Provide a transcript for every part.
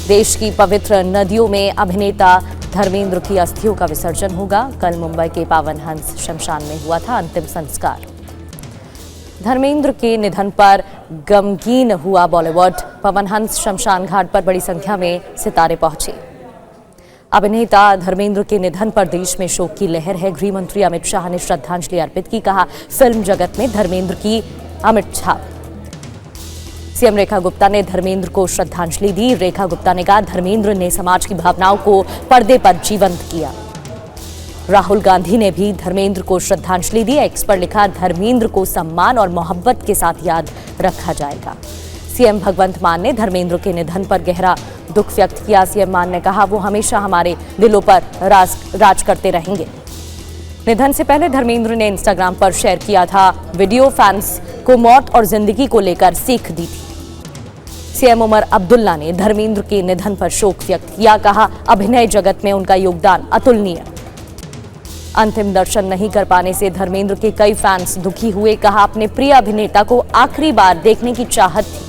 देश की पवित्र नदियों में अभिनेता धर्मेंद्र की अस्थियों का विसर्जन होगा। कल मुंबई के पावन हंस शमशान में हुआ था अंतिम संस्कार। धर्मेंद्र के निधन पर गमगीन हुआ बॉलीवुड। पावन हंस शमशान घाट पर बड़ी संख्या में सितारे पहुंचे। अभिनेता धर्मेंद्र के निधन पर देश में शोक की लहर है। गृह मंत्री अमित शाह ने श्रद्धांजलि अर्पित की। कहा, फिल्म जगत में धर्मेंद्र की अमिट छाप। सीएम रेखा गुप्ता ने धर्मेंद्र को श्रद्धांजलि दी। रेखा गुप्ता ने कहा, धर्मेंद्र ने समाज की भावनाओं को पर्दे पर जीवंत किया। राहुल गांधी ने भी धर्मेंद्र को श्रद्धांजलि दी। एक्स पर लिखा, धर्मेंद्र को सम्मान और मोहब्बत के साथ याद रखा जाएगा। सीएम भगवंत मान ने धर्मेंद्र के निधन पर गहरा दुख व्यक्त किया। सीएम मान ने कहा, वो हमेशा हमारे दिलों पर राज करते रहेंगे। निधन से पहले धर्मेंद्र ने इंस्टाग्राम पर शेयर किया था वीडियो। फैंस को मौत और जिंदगी को लेकर सीख दी थी। सीएम उमर अब्दुल्ला ने धर्मेंद्र के निधन पर शोक व्यक्त किया। कहा, अभिनय जगत में उनका योगदान अतुलनीय। अंतिम दर्शन नहीं कर पाने से धर्मेंद्र के कई फैंस दुखी हुए। कहा, अपने प्रिय अभिनेता को आखिरी बार देखने की चाहत थी।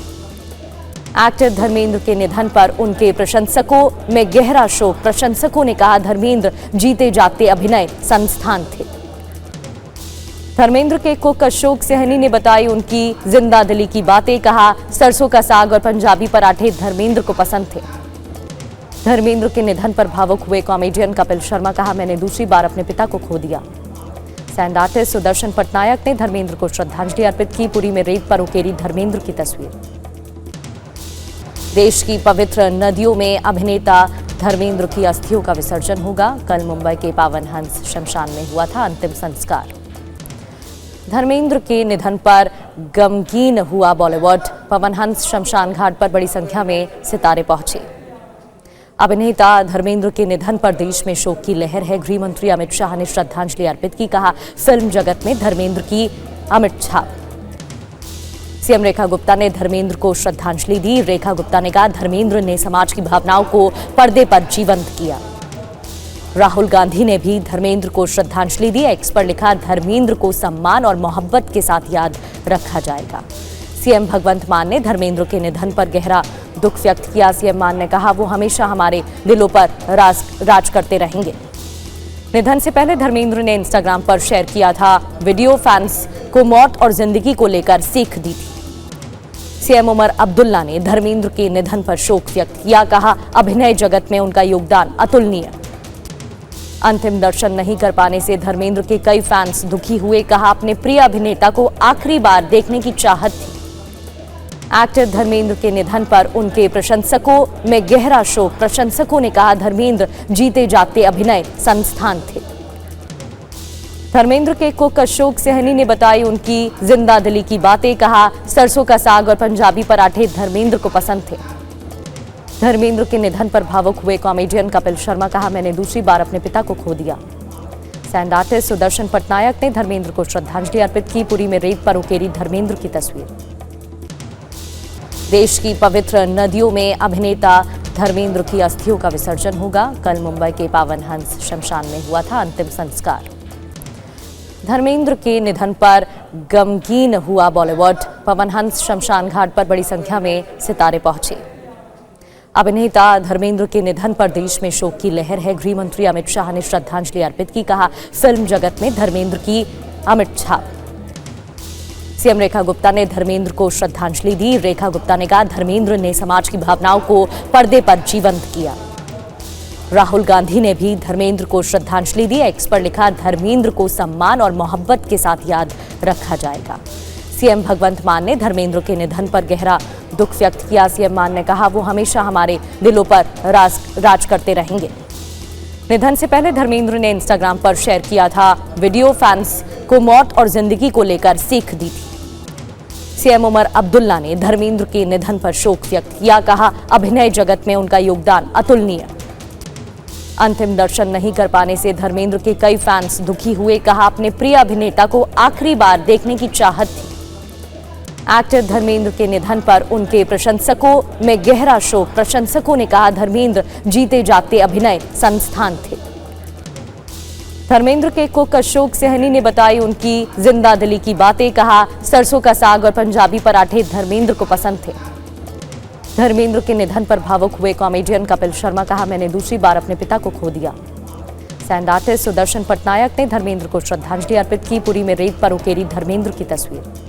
एक्टर धर्मेंद्र के निधन पर उनके प्रशंसकों में गहरा शोक। प्रशंसकों ने कहा, धर्मेंद्र जीते जागते अभिनय संस्थान थे। धर्मेंद्र के कुक अशोक सहनी ने बताई उनकी जिंदा दिली की बातें। कहा, सरसों का साग और पंजाबी पराठे धर्मेंद्र को पसंद थे। धर्मेंद्र के निधन पर भावुक हुए कॉमेडियन कपिल शर्मा। कहा, मैंने दूसरी बार अपने पिता को खो दिया। सैंड आर्टिस्ट सुदर्शन पटनायक ने धर्मेंद्र को श्रद्धांजलि अर्पित की। पुरी में रेत पर उकेरी धर्मेंद्र की तस्वीर। देश की पवित्र नदियों में अभिनेता धर्मेंद्र की अस्थियों का विसर्जन होगा। कल मुंबई के पावन हंस शमशान में हुआ था अंतिम संस्कार। धर्मेंद्र के निधन पर गमगीन हुआ बॉलीवुड। पावन हंस शमशान घाट पर बड़ी संख्या में सितारे पहुंचे। अभिनेता धर्मेंद्र के निधन पर देश में शोक की लहर है। गृह मंत्री अमित शाह ने श्रद्धांजलि अर्पित की। कहा, फिल्म जगत में धर्मेंद्र की अमिट छाप। सीएम रेखा गुप्ता ने धर्मेंद्र को श्रद्धांजलि दी। रेखा गुप्ता ने कहा, धर्मेंद्र ने समाज की भावनाओं को पर्दे पर जीवंत किया। राहुल गांधी ने भी धर्मेंद्र को श्रद्धांजलि दी। एक्स पर लिखा, धर्मेंद्र को सम्मान और मोहब्बत के साथ याद रखा जाएगा। सीएम भगवंत मान ने धर्मेंद्र के निधन पर गहरा दुख व्यक्त किया। सीएम मान ने कहा, वो हमेशा हमारे दिलों पर राज करते रहेंगे। निधन से पहले धर्मेंद्र ने इंस्टाग्राम पर शेयर किया था वीडियो। फैंस को मौत और जिंदगी को लेकर सीख दी थी। सीएम उमर अब्दुल्ला ने धर्मेंद्र के निधन पर शोक व्यक्त किया। कहा, अभिनय जगत में उनका योगदान अतुलनीय। अंतिम दर्शन नहीं कर पाने से धर्मेंद्र के कई फैंस दुखी हुए। कहा, अपने प्रिय अभिनेता को आखिरी बार देखने की चाहत थी। एक्टर धर्मेंद्र के निधन पर उनके प्रशंसकों में गहरा शोक। प्रशंसकों ने कहा, धर्मेंद्र जीते जागते अभिनय संस्थान थे। धर्मेंद्र के कुक अशोक सहनी ने बताई उनकी जिंदा दिली की बातें। कहा, सरसों का साग और पंजाबी पराठे धर्मेंद्र को पसंद थे। धर्मेंद्र के निधन पर भावुक हुए कॉमेडियन कपिल शर्मा। कहा, मैंने दूसरी बार अपने पिता को खो दिया। सैंड आर्टिस्ट सुदर्शन पटनायक ने धर्मेंद्र को श्रद्धांजलि अर्पित की। पुरी में रेत पर उकेरी धर्मेंद्र की तस्वीर। देश की पवित्र नदियों में अभिनेता धर्मेंद्र की अस्थियों का विसर्जन होगा। कल मुंबई के पावन हंस शमशान में हुआ था अंतिम संस्कार। धर्मेंद्र के निधन पर गमगीन हुआ बॉलीवुड। पावन हंस शमशान घाट पर बड़ी संख्या में सितारे पहुंचे। अभिनेता धर्मेंद्र के निधन पर देश में शोक की लहर है। गृह मंत्री अमित शाह ने श्रद्धांजलि अर्पित की। कहा, फिल्म जगत में धर्मेंद्र की अमिट छाप। सीएम रेखा गुप्ता ने धर्मेंद्र को श्रद्धांजलि दी। रेखा गुप्ता ने कहा, धर्मेंद्र ने समाज की भावनाओं को पर्दे पर जीवंत किया। राहुल गांधी ने भी धर्मेंद्र को श्रद्धांजलि दी। एक्स पर लिखा, धर्मेंद्र को सम्मान और मोहब्बत के साथ याद रखा जाएगा। सीएम भगवंत मान ने धर्मेंद्र के निधन पर गहरा दुख व्यक्त किया। सीएम मान ने कहा, वो हमेशा हमारे दिलों पर राज करते रहेंगे। निधन से पहले धर्मेंद्र ने इंस्टाग्राम पर शेयर किया था वीडियो। फैंस को मौत और जिंदगी को लेकर सीख दी थी। सीएम उमर अब्दुल्ला ने धर्मेंद्र के निधन पर शोक व्यक्त किया। कहा, अभिनय जगत में उनका योगदान अतुलनीय। अंतिम दर्शन नहीं कर पाने से धर्मेंद्र के कई फैंस दुखी हुए। कहा, अपने प्रिय अभिनेता को आखिरी बार देखने की चाहत थी। एक्टर धर्मेंद्र के निधन पर उनके प्रशंसकों में गहरा शोक। प्रशंसकों ने कहा, धर्मेंद्र जीते जागते अभिनय संस्थान थे। धर्मेंद्र के कुक अशोक सहनी ने बताई उनकी जिंदा दिली की बातें। कहा, सरसों का साग और पंजाबी पराठे धर्मेंद्र को पसंद थे। धर्मेंद्र के निधन पर भावुक हुए कॉमेडियन कपिल शर्मा, कहा मैंने दूसरी बार अपने पिता को खो दिया। सैंड आर्टिस्ट सुदर्शन पटनायक ने धर्मेंद्र को श्रद्धांजलि अर्पित की। पुरी में रेत पर उकेरी धर्मेंद्र की तस्वीर।